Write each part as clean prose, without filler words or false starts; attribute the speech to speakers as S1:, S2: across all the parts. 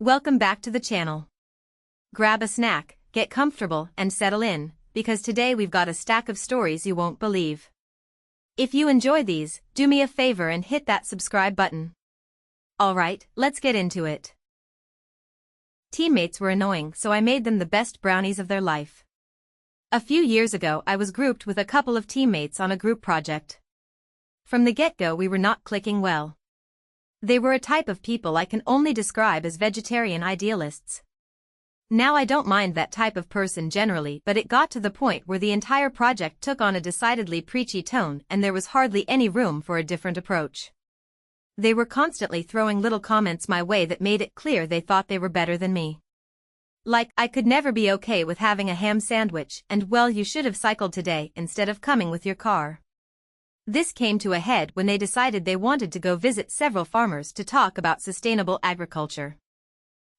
S1: Welcome back to the channel. Grab a snack, get comfortable, and settle in, because today we've got a stack of stories you won't believe. If you enjoy these, do me a favor and hit that subscribe button. Alright, let's get into it. Teammates were annoying, so I made them the best brownies of their life. A few years ago I was grouped with a couple of teammates on a group project. From the get-go we were not clicking well. They were a type of people I can only describe as vegetarian idealists. Now I don't mind that type of person generally, but it got to the point where the entire project took on a decidedly preachy tone and there was hardly any room for a different approach. They were constantly throwing little comments my way that made it clear they thought they were better than me. Like, I could never be okay with having a ham sandwich, and well, you should have cycled today instead of coming with your car. This came to a head when they decided they wanted to go visit several farmers to talk about sustainable agriculture.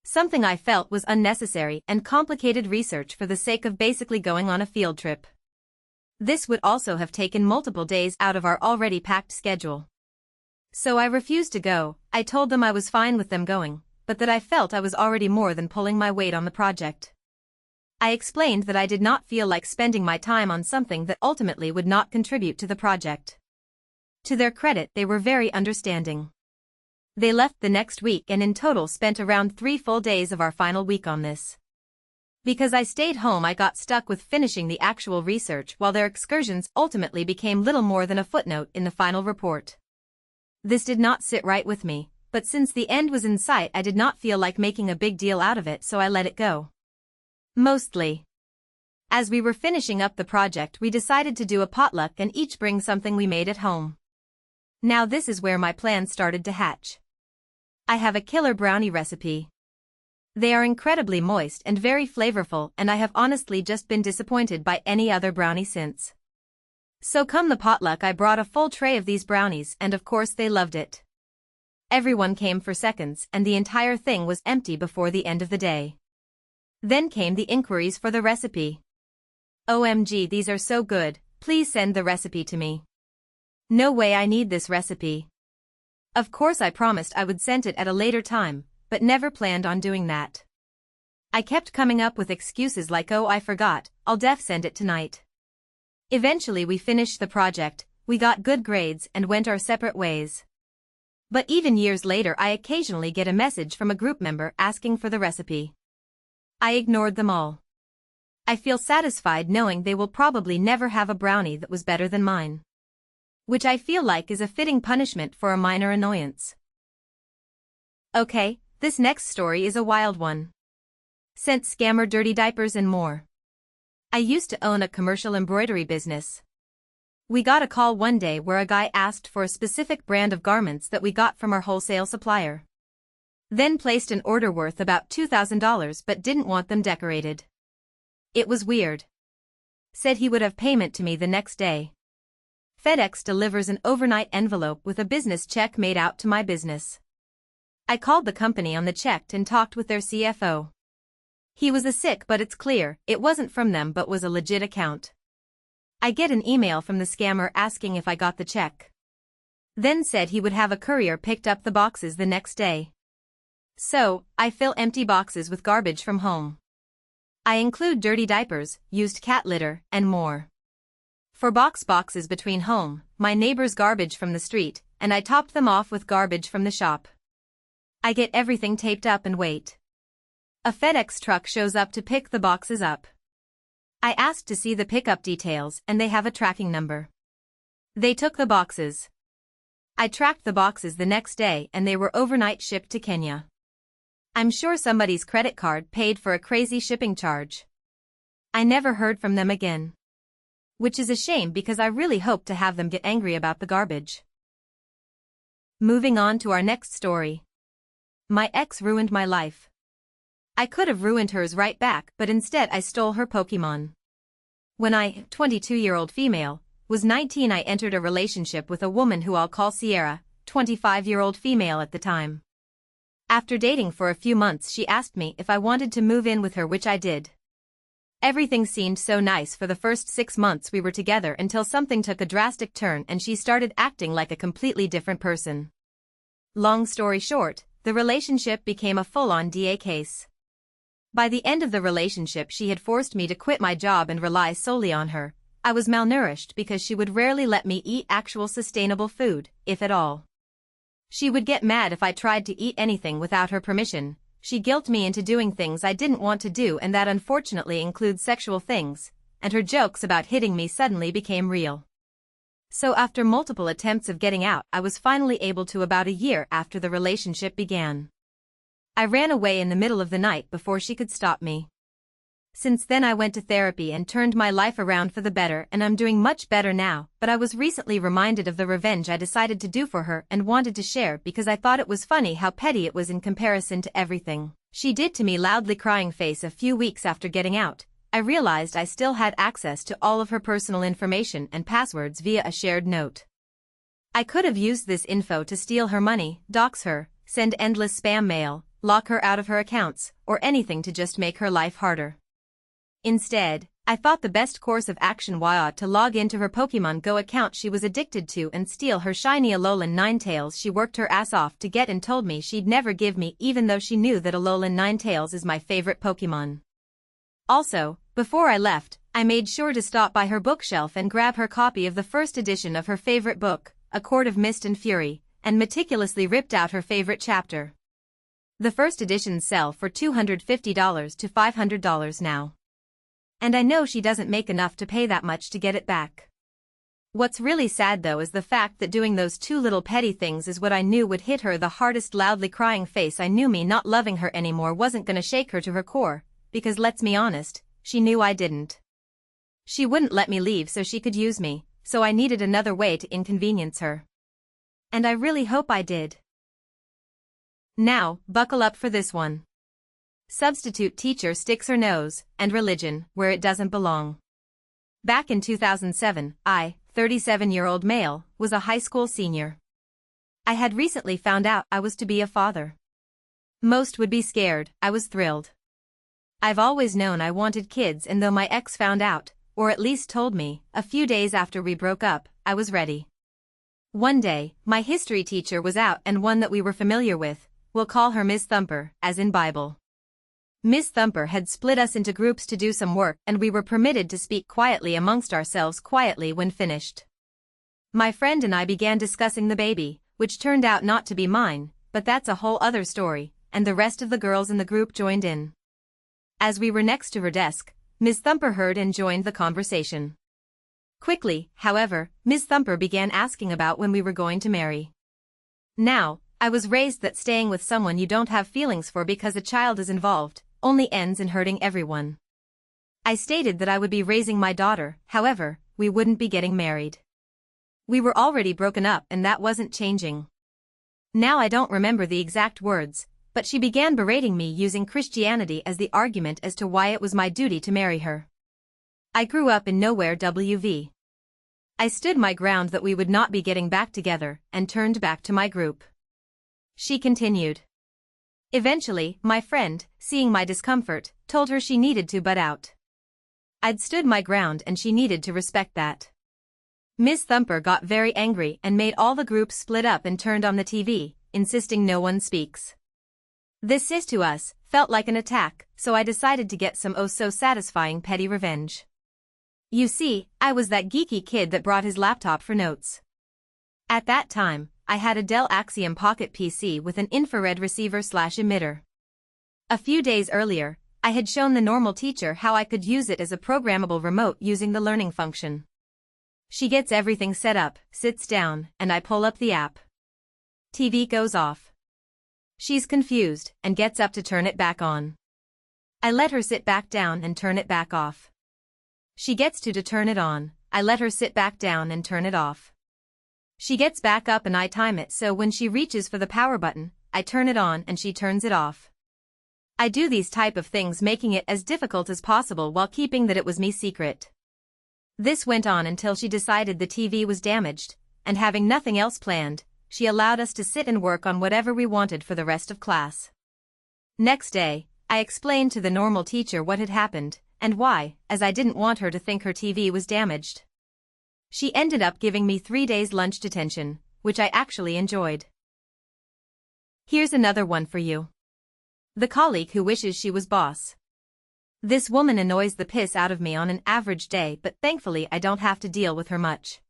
S1: Something I felt was unnecessary and complicated research for the sake of basically going on a field trip. This would also have taken multiple days out of our already packed schedule. So I refused to go. I told them I was fine with them going, but that I felt I was already more than pulling my weight on the project. I explained that I did not feel like spending my time on something that ultimately would not contribute to the project. To their credit, they were very understanding. They left the next week and in total spent around 3 full days of our final week on this. Because I stayed home, I got stuck with finishing the actual research while their excursions ultimately became little more than a footnote in the final report. This did not sit right with me, but since the end was in sight I did not feel like making a big deal out of it, so I let it go. Mostly. As we were finishing up the project, we decided to do a potluck and each bring something we made at home. Now this is where my plan started to hatch. I have a killer brownie recipe. They are incredibly moist and very flavorful, and I have honestly just been disappointed by any other brownie since. So come the potluck, I brought a full tray of these brownies and of course they loved it. Everyone came for seconds and the entire thing was empty before the end of the day. Then came the inquiries for the recipe. OMG, these are so good, please send the recipe to me. No way, I need this recipe. Of course I promised I would send it at a later time, but never planned on doing that. I kept coming up with excuses like, oh I forgot, I'll send it tonight. Eventually we finished the project, we got good grades and went our separate ways. But even years later I occasionally get a message from a group member asking for the recipe. I ignored them all. I feel satisfied knowing they will probably never have a brownie that was better than mine. Which I feel like is a fitting punishment for a minor annoyance. Okay, this next story is a wild one. Sent scammer, dirty diapers and more. I used to own a commercial embroidery business. We got a call one day where a guy asked for a specific brand of garments that we got from our wholesale supplier. Then placed an order worth about $2,000 but didn't want them decorated. It was weird. Said he would have payment to me the next day. FedEx delivers an overnight envelope with a business check made out to my business. I called the company on the check and talked with their CFO. He was a sick, but it's clear it wasn't from them but was a legit account. I get an email from the scammer asking if I got the check. Then said he would have a courier picked up the boxes the next day. So, I fill empty boxes with garbage from home. I include dirty diapers, used cat litter, and more. For boxes between home, my neighbor's garbage from the street, and I topped them off with garbage from the shop. I get everything taped up and wait. A FedEx truck shows up to pick the boxes up. I asked to see the pickup details and they have a tracking number. They took the boxes. I tracked the boxes the next day and they were overnight shipped to Kenya. I'm sure somebody's credit card paid for a crazy shipping charge. I never heard from them again. Which is a shame because I really hoped to have them get angry about the garbage. Moving on to our next story. My ex ruined my life. I could have ruined hers right back, but instead I stole her Pokemon. When I, 22-year-old female, was 19, I entered a relationship with a woman who I'll call Sierra, 25-year-old female at the time. After dating for a few months, she asked me if I wanted to move in with her, which I did. Everything seemed so nice for the first 6 months we were together until something took a drastic turn and she started acting like a completely different person. Long story short, the relationship became a full-on DA case. By the end of the relationship, she had forced me to quit my job and rely solely on her. I was malnourished because she would rarely let me eat actual sustainable food, if at all. She would get mad if I tried to eat anything without her permission. She guilted me into doing things I didn't want to do, and that unfortunately includes sexual things, and her jokes about hitting me suddenly became real. So after multiple attempts of getting out, I was finally able to about a year after the relationship began. I ran away in the middle of the night before she could stop me. Since then I went to therapy and turned my life around for the better, and I'm doing much better now, but I was recently reminded of the revenge I decided to do for her and wanted to share because I thought it was funny how petty it was in comparison to everything she did to me. Loudly crying face. A few weeks after getting out, I realized I still had access to all of her personal information and passwords via a shared note. I could have used this info to steal her money, dox her, send endless spam mail, lock her out of her accounts, or anything to just make her life harder. Instead, I thought the best course of action was to log into her Pokemon Go account she was addicted to and steal her shiny Alolan Ninetales she worked her ass off to get and told me she'd never give me, even though she knew that Alolan Ninetales is my favorite Pokemon. Also, before I left, I made sure to stop by her bookshelf and grab her copy of the first edition of her favorite book, A Court of Mist and Fury, and meticulously ripped out her favorite chapter. The first editions sell for $250 to $500 now. And I know she doesn't make enough to pay that much to get it back. What's really sad though is the fact that doing those two little petty things is what I knew would hit her the hardest. Loudly crying face. I knew me not loving her anymore wasn't gonna shake her to her core, because let's be honest, she knew I didn't. She wouldn't let me leave so she could use me, so I needed another way to inconvenience her. And I really hope I did. Now, buckle up for this one. Substitute teacher sticks her nose, and religion, where it doesn't belong. Back in 2007, I, 37-year-old male, was a high school senior. I had recently found out I was to be a father. Most would be scared, I was thrilled. I've always known I wanted kids, and though my ex found out, or at least told me, a few days after we broke up, I was ready. One day, my history teacher was out, and one that we were familiar with, we'll call her Miss Thumper, as in Bible. Miss Thumper had split us into groups to do some work, and we were permitted to speak quietly amongst ourselves quietly when finished. My friend and I began discussing the baby, which turned out not to be mine, but that's a whole other story, and the rest of the girls in the group joined in. As we were next to her desk, Miss Thumper heard and joined the conversation. Quickly, however, Miss Thumper began asking about when we were going to marry. Now, I was raised that staying with someone you don't have feelings for because a child is involved only ends in hurting everyone. I stated that I would be raising my daughter, however, we wouldn't be getting married. We were already broken up and that wasn't changing. Now I don't remember the exact words, but she began berating me using Christianity as the argument as to why it was my duty to marry her. I grew up in nowhere WV. I stood my ground that we would not be getting back together and turned back to my group. She continued. Eventually, my friend, seeing my discomfort, told her she needed to butt out. I'd stood my ground and she needed to respect that. Miss Thumper got very angry and made all the groups split up and turned on the TV, insisting no one speaks. This to us felt like an attack, so I decided to get some oh-so-satisfying petty revenge. You see, I was that geeky kid that brought his laptop for notes. At that time, I had a Dell Axiom Pocket PC with an infrared receiver/emitter. A few days earlier, I had shown the normal teacher how I could use it as a programmable remote using the learning function. She gets everything set up, sits down, and I pull up the app. TV goes off. She's confused and gets up to turn it back on. I let her sit back down and turn it back off. She gets to turn it on. I let her sit back down and turn it off. She gets back up and I time it so when she reaches for the power button, I turn it on and she turns it off. I do these type of things, making it as difficult as possible while keeping that it was me secret. This went on until she decided the TV was damaged, and having nothing else planned, she allowed us to sit and work on whatever we wanted for the rest of class. Next day, I explained to the normal teacher what had happened, and why, as I didn't want her to think her TV was damaged. She ended up giving me 3 days lunch detention, which I actually enjoyed. Here's another one for you. The colleague who wishes she was boss. This woman annoys the piss out of me on an average day, but thankfully I don't have to deal with her much.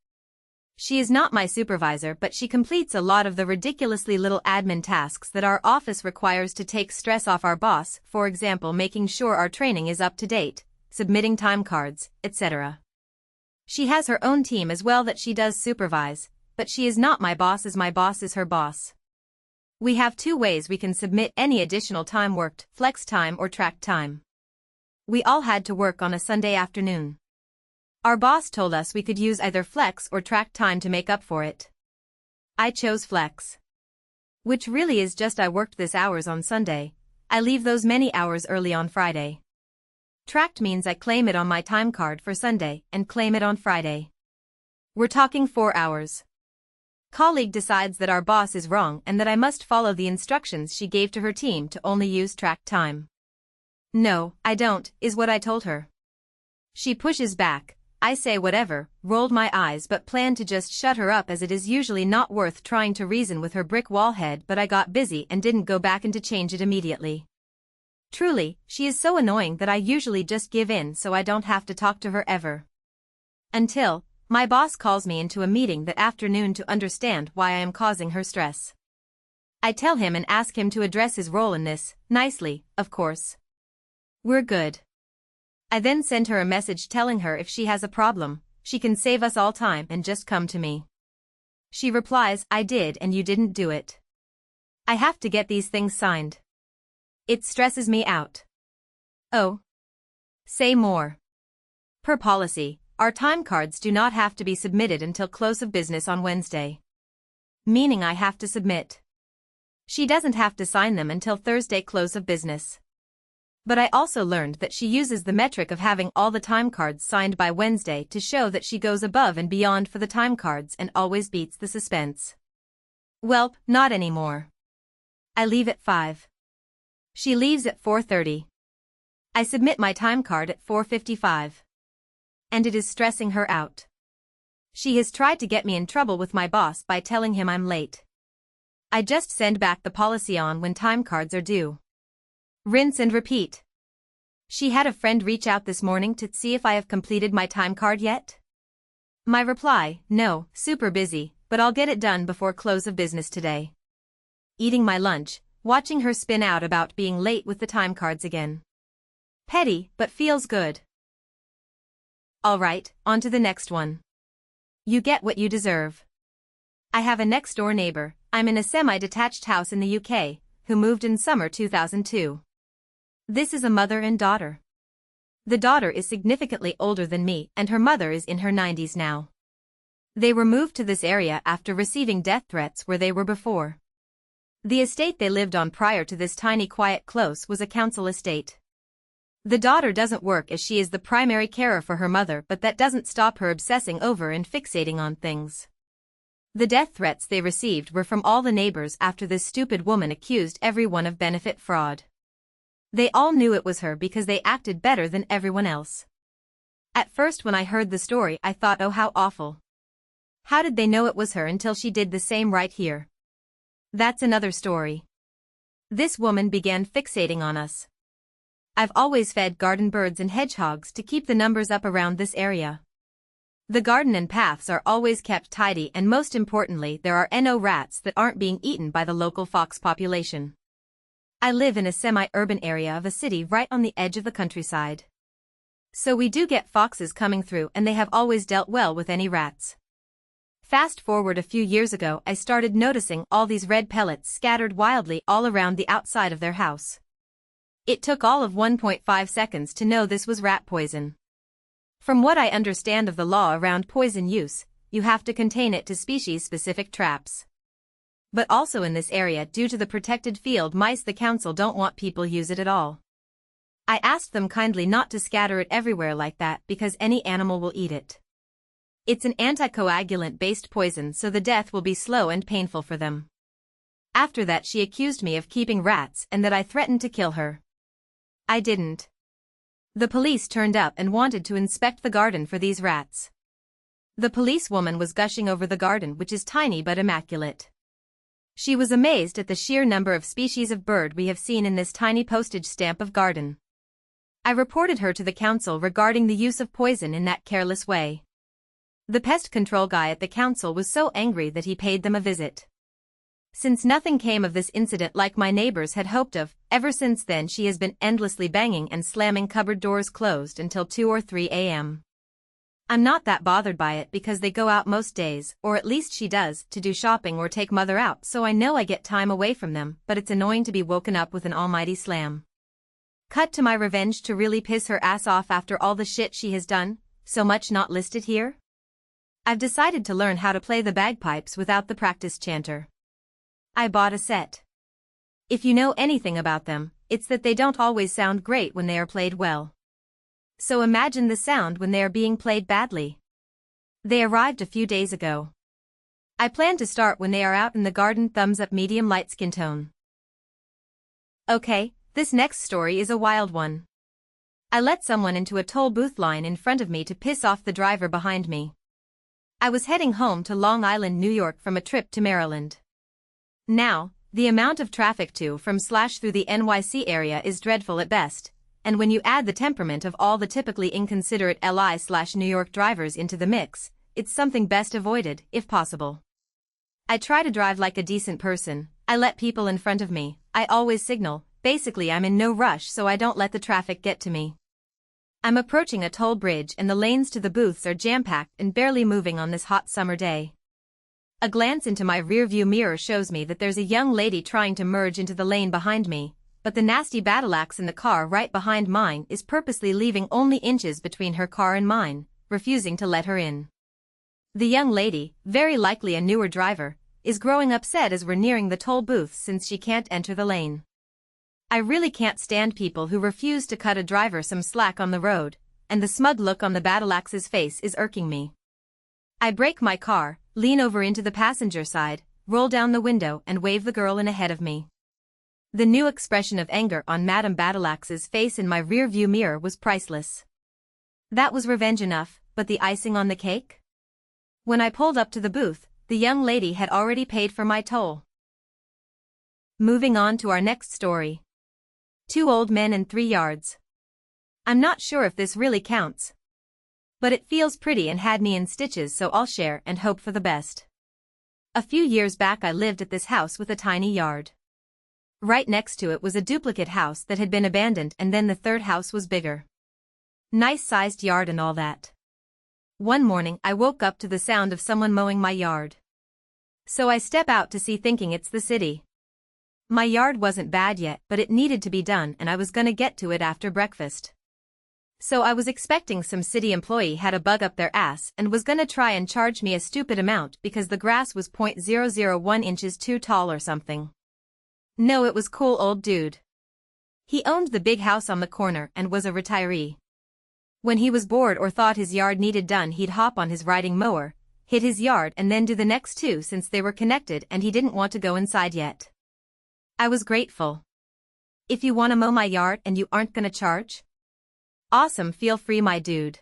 S1: She is not my supervisor, but she completes a lot of the ridiculously little admin tasks that our office requires to take stress off our boss, for example making sure our training is up to date, submitting time cards, etc. She has her own team as well that she does supervise, but she is not my boss as my boss is her boss. We have two ways we can submit any additional time worked, flex time or track time. We all had to work on a Sunday afternoon. Our boss told us we could use either flex or track time to make up for it. I chose flex. Which really is just I worked this hours on Sunday, I leave those many hours early on Friday. Tracked means I claim it on my time card for Sunday and claim it on Friday. We're talking 4 hours. Colleague decides that our boss is wrong and that I must follow the instructions she gave to her team to only use tracked time. No, I don't, is what I told her. She pushes back. I say whatever, rolled my eyes but planned to just shut her up as it is usually not worth trying to reason with her brick wall head, but I got busy and didn't go back and to change it immediately. Truly, she is so annoying that I usually just give in so I don't have to talk to her ever. Until my boss calls me into a meeting that afternoon to understand why I am causing her stress. I tell him and ask him to address his role in this, nicely, of course. We're good. I then send her a message telling her if she has a problem, she can save us all time and just come to me. She replies, I did and you didn't do it. I have to get these things signed. It stresses me out. Oh. Say more. Per policy, our time cards do not have to be submitted until close of business on Wednesday. Meaning I have to submit. She doesn't have to sign them until Thursday close of business. But I also learned that she uses the metric of having all the time cards signed by Wednesday to show that she goes above and beyond for the time cards and always beats the suspense. Welp, not anymore. I leave at 5. She leaves at 4:30. I submit my time card at 4:55. And it is stressing her out. She has tried to get me in trouble with my boss by telling him I'm late. I just send back the policy on when time cards are due. Rinse and repeat. She had a friend reach out this morning to see if I have completed my time card yet. My reply, no, super busy, but I'll get it done before close of business today. Eating my lunch, watching her spin out about being late with the time cards again. Petty, but feels good. Alright, on to the next one. You get what you deserve. I have a next-door neighbor, I'm in a semi-detached house in the UK, who moved in summer 2002. This is a mother and daughter. The daughter is significantly older than me and her mother is in her 90s now. They were moved to this area after receiving death threats where they were before. The estate they lived on prior to this tiny quiet close was a council estate. The daughter doesn't work as she is the primary carer for her mother, but that doesn't stop her obsessing over and fixating on things. The death threats they received were from all the neighbors after this stupid woman accused everyone of benefit fraud. They all knew it was her because they acted better than everyone else. At first when I heard the story I thought, oh how awful. How did they know it was her until she did the same right here? That's another story. This woman began fixating on us. I've always fed garden birds and hedgehogs to keep the numbers up around this area. The garden and paths are always kept tidy and most importantly there are no rats that aren't being eaten by the local fox population. I live in a semi-urban area of a city right on the edge of the countryside. So we do get foxes coming through and they have always dealt well with any rats. Fast forward a few years ago I started noticing all these red pellets scattered wildly all around the outside of their house. It took all of 1.5 seconds to know this was rat poison. From what I understand of the law around poison use, you have to contain it to species-specific traps. But also in this area due to the protected field mice the council don't want people use it at all. I asked them kindly not to scatter it everywhere like that because any animal will eat it. It's an anticoagulant-based poison so the death will be slow and painful for them. After that she accused me of keeping rats and that I threatened to kill her. I didn't. The police turned up and wanted to inspect the garden for these rats. The policewoman was gushing over the garden which is tiny but immaculate. She was amazed at the sheer number of species of bird we have seen in this tiny postage stamp of garden. I reported her to the council regarding the use of poison in that careless way. The pest control guy at the council was so angry that he paid them a visit. Since nothing came of this incident like my neighbors had hoped of, ever since then she has been endlessly banging and slamming cupboard doors closed until 2 or 3 a.m. I'm not that bothered by it because they go out most days, or at least she does, to do shopping or take mother out, so I know I get time away from them, but it's annoying to be woken up with an almighty slam. Cut to my revenge to really piss her ass off after all the shit she has done, so much not listed here. I've decided to learn how to play the bagpipes without the practice chanter. I bought a set. If you know anything about them, it's that they don't always sound great when they are played well. So imagine the sound when they are being played badly. They arrived a few days ago. I plan to start when they are out in the garden. Thumbs up, medium light skin tone. Okay, this next story is a wild one. I let someone into a toll booth line in front of me to piss off the driver behind me. I was heading home to Long Island, New York from a trip to Maryland. Now, the amount of traffic to from / through the NYC area is dreadful at best. And when you add the temperament of all the typically inconsiderate LI/New York drivers into the mix, it's something best avoided, if possible. I try to drive like a decent person. I let people in front of me. I always signal. Basically, I'm in no rush so I don't let the traffic get to me. I'm approaching a toll bridge and the lanes to the booths are jam-packed and barely moving on this hot summer day. A glance into my rearview mirror shows me that there's a young lady trying to merge into the lane behind me, but the nasty battle axe in the car right behind mine is purposely leaving only inches between her car and mine, refusing to let her in. The young lady, very likely a newer driver, is growing upset as we're nearing the toll booth since she can't enter the lane. I really can't stand people who refuse to cut a driver some slack on the road, and the smug look on the battle axe's face is irking me. I brake my car, lean over into the passenger side, roll down the window and wave the girl in ahead of me. The new expression of anger on Madame Battleaxe's face in my rear-view mirror was priceless. That was revenge enough, but the icing on the cake? When I pulled up to the booth, the young lady had already paid for my toll. Moving on to our next story. 2 old men and 3 yards. I'm not sure if this really counts. But it feels pretty and had me in stitches, so I'll share and hope for the best. A few years back I lived at this house with a tiny yard. Right next to it was a duplicate house that had been abandoned, and then the third house was bigger. Nice-sized yard and all that. One morning I woke up to the sound of someone mowing my yard. So I step out to see, thinking it's the city. My yard wasn't bad yet, but it needed to be done and I was gonna get to it after breakfast. So I was expecting some city employee had a bug up their ass and was gonna try and charge me a stupid amount because the grass was 0.001 inches too tall or something. No, it was cool old dude. He owned the big house on the corner and was a retiree. When he was bored or thought his yard needed done, he'd hop on his riding mower, hit his yard and then do the next 2 since they were connected and he didn't want to go inside yet. I was grateful. If you wanna mow my yard and you aren't gonna charge? Awesome, feel free my dude.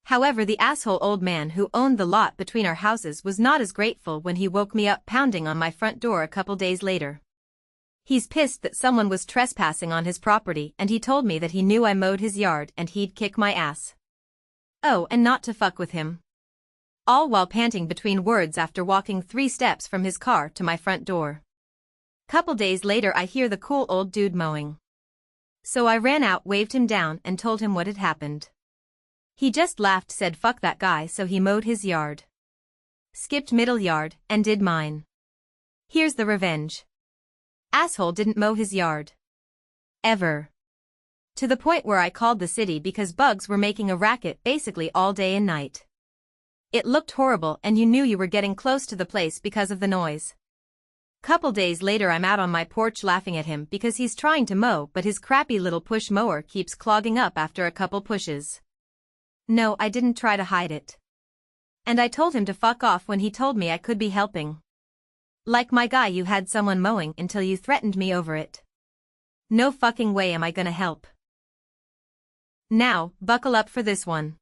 S1: However, the asshole old man who owned the lot between our houses was not as grateful when he woke me up pounding on my front door a couple days later. He's pissed that someone was trespassing on his property and he told me that he knew I mowed his yard and he'd kick my ass. Oh, and not to fuck with him. All while panting between words after walking 3 steps from his car to my front door. Couple days later I hear the cool old dude mowing. So I ran out, waved him down and told him what had happened. He just laughed, said fuck that guy, so he mowed his yard. Skipped middle yard and did mine. Here's the revenge. Asshole didn't mow his yard. Ever. To the point where I called the city because bugs were making a racket basically all day and night. It looked horrible and you knew you were getting close to the place because of the noise. Couple days later I'm out on my porch laughing at him because he's trying to mow but his crappy little push mower keeps clogging up after a couple pushes. No, I didn't try to hide it. And I told him to fuck off when he told me I could be helping. Like my guy, you had someone mowing until you threatened me over it. No fucking way am I gonna help. Now, buckle up for this one.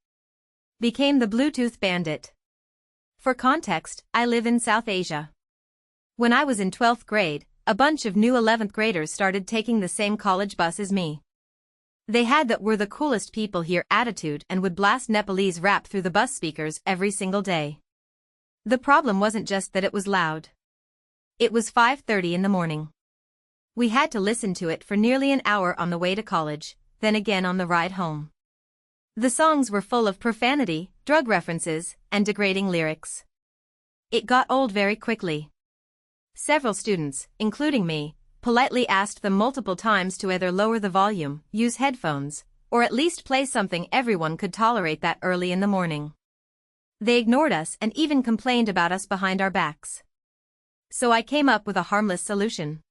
S1: Became the Bluetooth bandit. For context, I live in South Asia. When I was in 12th grade, a bunch of new 11th graders started taking the same college bus as me. They had that "we're the coolest people here" attitude and would blast Nepalese rap through the bus speakers every single day. The problem wasn't just that it was loud. It was 5:30 in the morning. We had to listen to it for nearly an hour on the way to college, then again on the ride home. The songs were full of profanity, drug references, and degrading lyrics. It got old very quickly. Several students, including me, politely asked them multiple times to either lower the volume, use headphones, or at least play something everyone could tolerate that early in the morning. They ignored us and even complained about us behind our backs. So I came up with a harmless solution.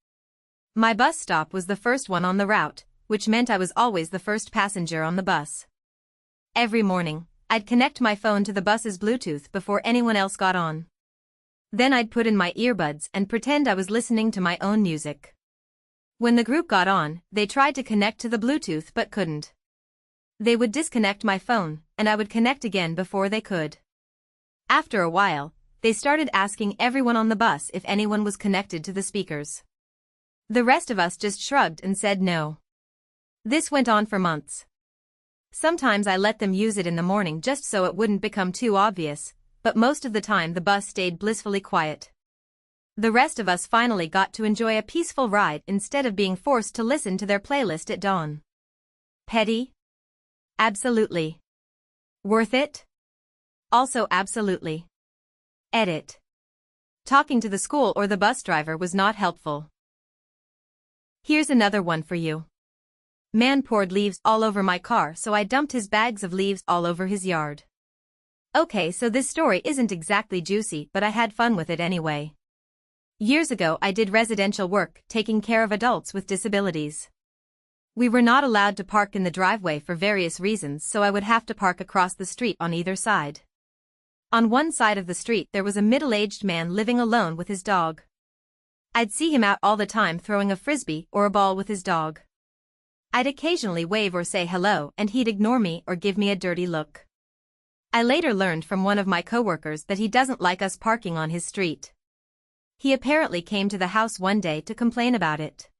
S1: My bus stop was the first one on the route, which meant I was always the first passenger on the bus. Every morning, I'd connect my phone to the bus's Bluetooth before anyone else got on. Then I'd put in my earbuds and pretend I was listening to my own music. When the group got on, they tried to connect to the Bluetooth but couldn't. They would disconnect my phone, and I would connect again before they could. After a while, they started asking everyone on the bus if anyone was connected to the speakers. The rest of us just shrugged and said no. This went on for months. Sometimes I let them use it in the morning just so it wouldn't become too obvious, but most of the time the bus stayed blissfully quiet. The rest of us finally got to enjoy a peaceful ride instead of being forced to listen to their playlist at dawn. Petty? Absolutely. Worth it? Also absolutely. Edit. Talking to the school or the bus driver was not helpful. Here's another one for you. Man poured leaves all over my car, so I dumped his bags of leaves all over his yard. Okay, so this story isn't exactly juicy, but I had fun with it anyway. Years ago I did residential work, taking care of adults with disabilities. We were not allowed to park in the driveway for various reasons, so I would have to park across the street on either side. On one side of the street there was a middle-aged man living alone with his dog. I'd see him out all the time throwing a frisbee or a ball with his dog. I'd occasionally wave or say hello and he'd ignore me or give me a dirty look. I later learned from one of my coworkers that he doesn't like us parking on his street. He apparently came to the house one day to complain about it.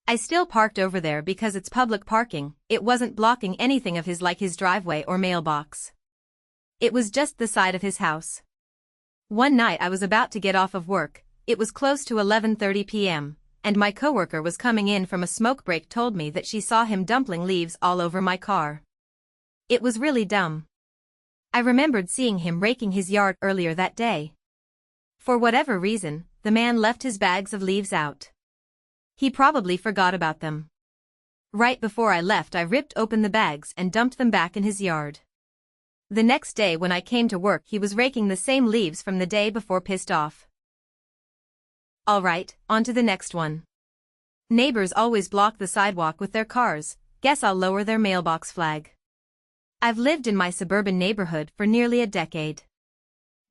S1: I still parked over there because it's public parking. It wasn't blocking anything of his, like his driveway or mailbox. It was just the side of his house. One night I was about to get off of work. It was close to 11:30 p.m., and my coworker was coming in from a smoke break told me that she saw him dumping leaves all over my car. It was really dumb. I remembered seeing him raking his yard earlier that day. For whatever reason, the man left his bags of leaves out. He probably forgot about them. Right before I left I ripped open the bags and dumped them back in his yard. The next day when I came to work he was raking the same leaves from the day before, pissed off. Alright, on to the next one. Neighbors always block the sidewalk with their cars. Guess I'll lower their mailbox flag. I've lived in my suburban neighborhood for nearly a decade.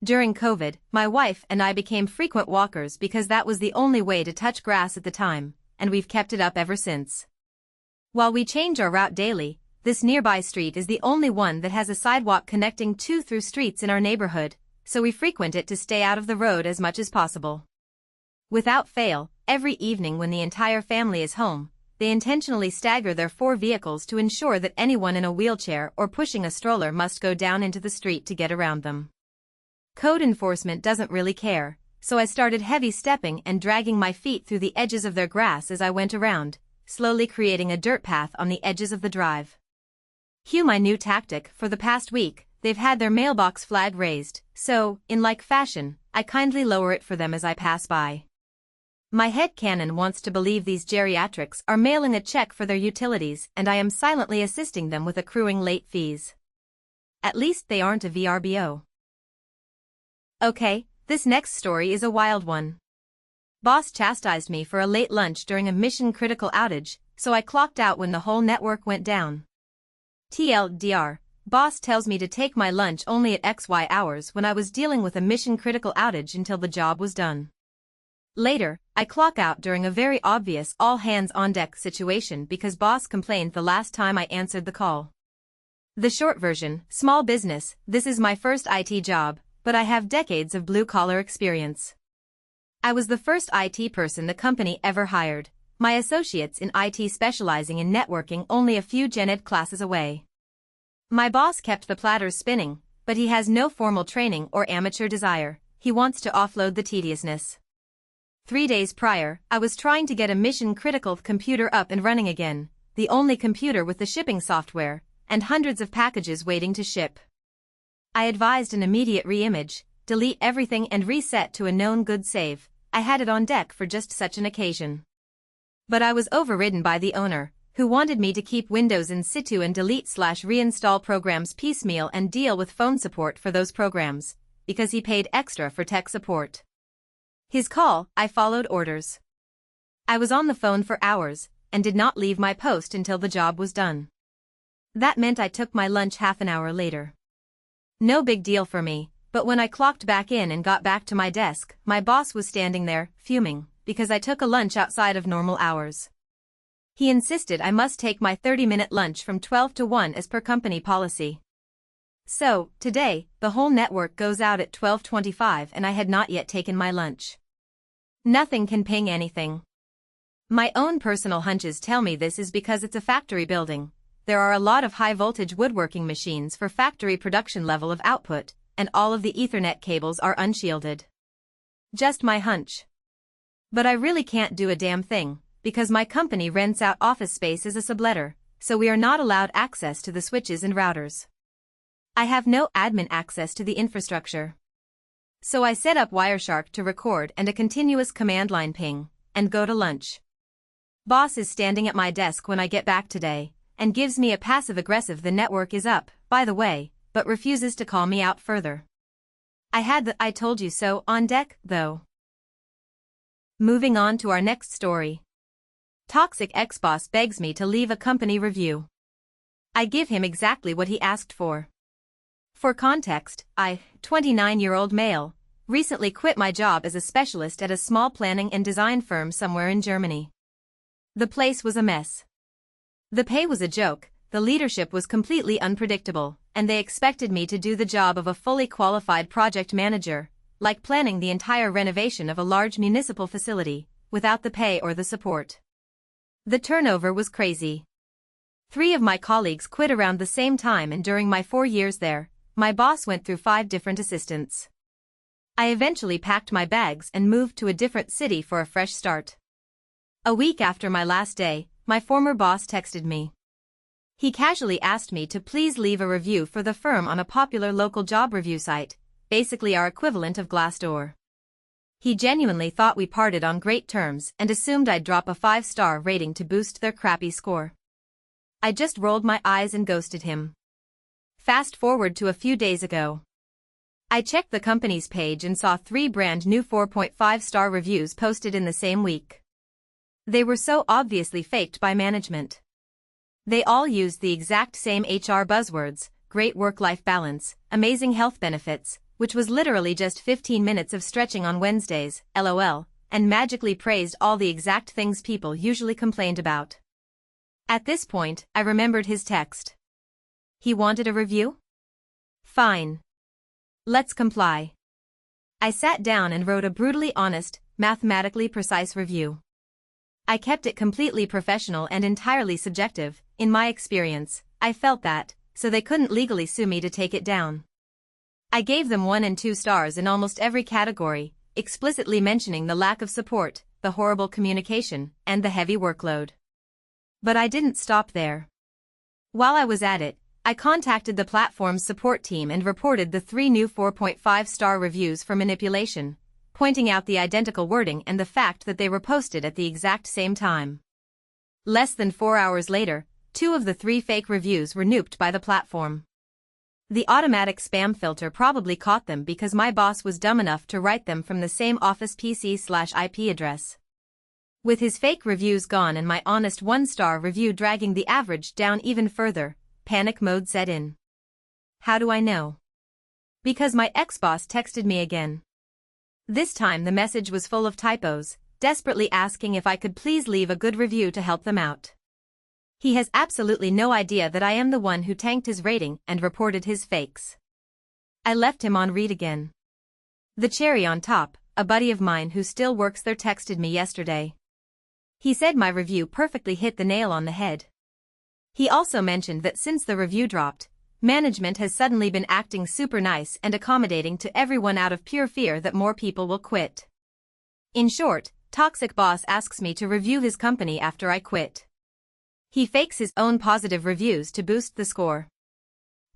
S1: During COVID, my wife and I became frequent walkers because that was the only way to touch grass at the time, and we've kept it up ever since. While we change our route daily, this nearby street is the only one that has a sidewalk connecting two through streets in our neighborhood, so we frequent it to stay out of the road as much as possible. Without fail, every evening when the entire family is home, they intentionally stagger their 4 vehicles to ensure that anyone in a wheelchair or pushing a stroller must go down into the street to get around them. Code enforcement doesn't really care, so I started heavy stepping and dragging my feet through the edges of their grass as I went around, slowly creating a dirt path on the edges of the drive. Cue my new tactic. For the past week, they've had their mailbox flag raised, so, in like fashion, I kindly lower it for them as I pass by. My headcanon wants to believe these geriatrics are mailing a check for their utilities and I am silently assisting them with accruing late fees. At least they aren't a VRBO. Okay, this next story is a wild one. Boss chastised me for a late lunch during a mission-critical outage, so I clocked out when the whole network went down. TLDR, boss tells me to take my lunch only at XY hours when I was dealing with a mission-critical outage until the job was done. Later, I clock out during a very obvious all-hands-on-deck situation because boss complained the last time I answered the call. The short version, small business, this is my first IT job, but I have decades of blue-collar experience. I was the first IT person the company ever hired, my associates in IT specializing in networking only a few gen ed classes away. My boss kept the platters spinning, but he has no formal training or amateur desire, he wants to offload the tediousness. 3 days prior, I was trying to get a mission-critical computer up and running again, the only computer with the shipping software, and hundreds of packages waiting to ship. I advised an immediate re-image, delete everything and reset to a known good save. I had it on deck for just such an occasion. But I was overridden by the owner, who wanted me to keep Windows in situ and delete/reinstall programs piecemeal and deal with phone support for those programs, because he paid extra for tech support. His call, I followed orders. I was on the phone for hours, and did not leave my post until the job was done. That meant I took my lunch half an hour later. No big deal for me, but when I clocked back in and got back to my desk, my boss was standing there, fuming, because I took a lunch outside of normal hours. He insisted I must take my 30-minute lunch from 12 to 1 as per company policy. So, today, the whole network goes out at 12:25 and I had not yet taken my lunch. Nothing can ping anything. My own personal hunches tell me this is because it's a factory building. There are a lot of high-voltage woodworking machines for factory production level of output, and all of the Ethernet cables are unshielded. Just my hunch. But I really can't do a damn thing, because my company rents out office space as a subletter, so we are not allowed access to the switches and routers. I have no admin access to the infrastructure. So I set up Wireshark to record and a continuous command line ping, and go to lunch. Boss is standing at my desk when I get back today, and gives me a passive-aggressive "the network is up, by the way," but refuses to call me out further. I had the "I told you so" on deck, though. Moving on to our next story. Toxic ex-boss begs me to leave a company review. I give him exactly what he asked for. For context, I, 29-year-old male, recently quit my job as a specialist at a small planning and design firm somewhere in Germany. The place was a mess. The pay was a joke, the leadership was completely unpredictable, and they expected me to do the job of a fully qualified project manager, like planning the entire renovation of a large municipal facility, without the pay or the support. The turnover was crazy. 3 of my colleagues quit around the same time, and during my 4 years there, my boss went through 5 different assistants. I eventually packed my bags and moved to a different city for a fresh start. A week after my last day, my former boss texted me. He casually asked me to please leave a review for the firm on a popular local job review site, basically our equivalent of Glassdoor. He genuinely thought we parted on great terms and assumed I'd drop a 5-star rating to boost their crappy score. I just rolled my eyes and ghosted him. Fast forward to a few days ago. I checked the company's page and saw 3 brand new 4.5-star reviews posted in the same week. They were so obviously faked by management. They all used the exact same HR buzzwords: great work-life balance, amazing health benefits, which was literally just 15 minutes of stretching on Wednesdays, LOL, and magically praised all the exact things people usually complained about. At this point, I remembered his text. He wanted a review? Fine. Let's comply. I sat down and wrote a brutally honest, mathematically precise review. I kept it completely professional and entirely subjective. In my experience, I felt that, so they couldn't legally sue me to take it down. I gave them 1 and 2 stars in almost every category, explicitly mentioning the lack of support, the horrible communication, and the heavy workload. But I didn't stop there. While I was at it, I contacted the platform's support team and reported the 3 new 4.5-star reviews for manipulation, pointing out the identical wording and the fact that they were posted at the exact same time. Less than 4 hours later, 2 of the 3 fake reviews were nuked by the platform. The automatic spam filter probably caught them because my boss was dumb enough to write them from the same office PC/IP address. With his fake reviews gone and my honest 1-star review dragging the average down even further, panic mode set in. How do I know? Because my ex-boss texted me again. This time the message was full of typos, desperately asking if I could please leave a good review to help them out. He has absolutely no idea that I am the one who tanked his rating and reported his fakes. I left him on read again. The cherry on top, a buddy of mine who still works there texted me yesterday. He said my review perfectly hit the nail on the head. He also mentioned that since the review dropped, management has suddenly been acting super nice and accommodating to everyone out of pure fear that more people will quit. In short, toxic boss asks me to review his company after I quit. He fakes his own positive reviews to boost the score.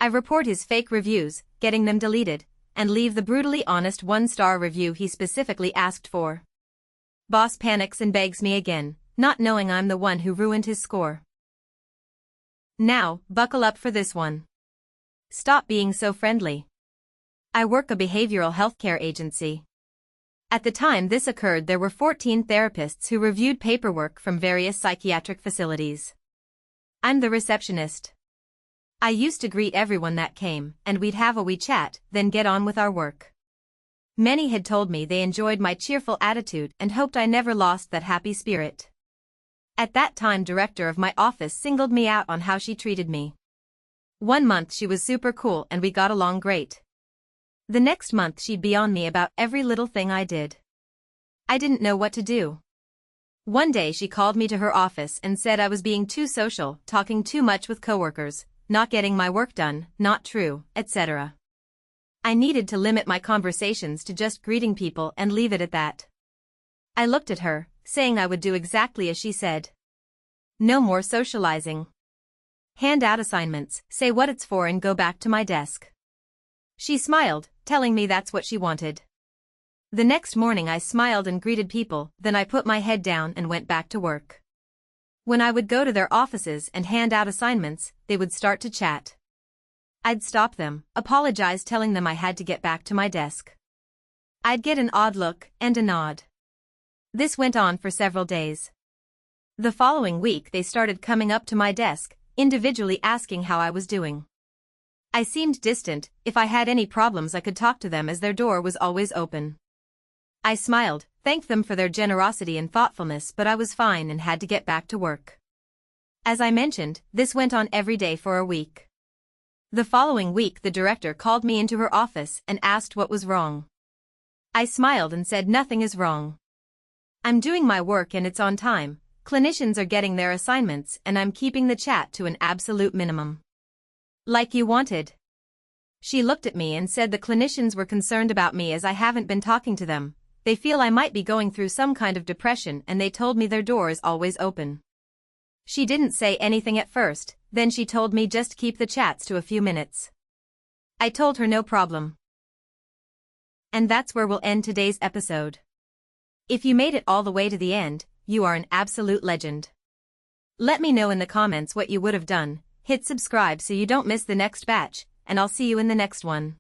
S1: I report his fake reviews, getting them deleted, and leave the brutally honest 1-star review he specifically asked for. Boss panics and begs me again, not knowing I'm the one who ruined his score. Now, buckle up for this one. Stop being so friendly. I work a behavioral healthcare agency. At the time this occurred, there were 14 therapists who reviewed paperwork from various psychiatric facilities. I'm the receptionist. I used to greet everyone that came, and we'd have a wee chat, then get on with our work. Many had told me they enjoyed my cheerful attitude and hoped I never lost that happy spirit. At that time, director of my office singled me out on how she treated me. One month she was super cool and we got along great. The next month she'd be on me about every little thing I did. I didn't know what to do. One day she called me to her office and said I was being too social, talking too much with coworkers, not getting my work done, not true, etc. I needed to limit my conversations to just greeting people and leave it at that. I looked at her, saying I would do exactly as she said. No more socializing. Hand out assignments, say what it's for and go back to my desk. She smiled, telling me that's what she wanted. The next morning I smiled and greeted people, then I put my head down and went back to work. When I would go to their offices and hand out assignments, they would start to chat. I'd stop them, apologize, telling them I had to get back to my desk. I'd get an odd look and a nod. This went on for several days. The following week they started coming up to my desk, individually asking how I was doing. I seemed distant. If I had any problems I could talk to them as their door was always open. I smiled, thanked them for their generosity and thoughtfulness, but I was fine and had to get back to work. As I mentioned, this went on every day for a week. The following week the director called me into her office and asked what was wrong. I smiled and said nothing is wrong. I'm doing my work and it's on time, clinicians are getting their assignments and I'm keeping the chat to an absolute minimum. Like you wanted. She looked at me and said the clinicians were concerned about me as I haven't been talking to them. They feel I might be going through some kind of depression and they told me their door is always open. She didn't say anything at first, then she told me just keep the chats to a few minutes. I told her no problem. And that's where we'll end today's episode. If you made it all the way to the end, you are an absolute legend. Let me know in the comments what you would have done, hit subscribe so you don't miss the next batch, and I'll see you in the next one.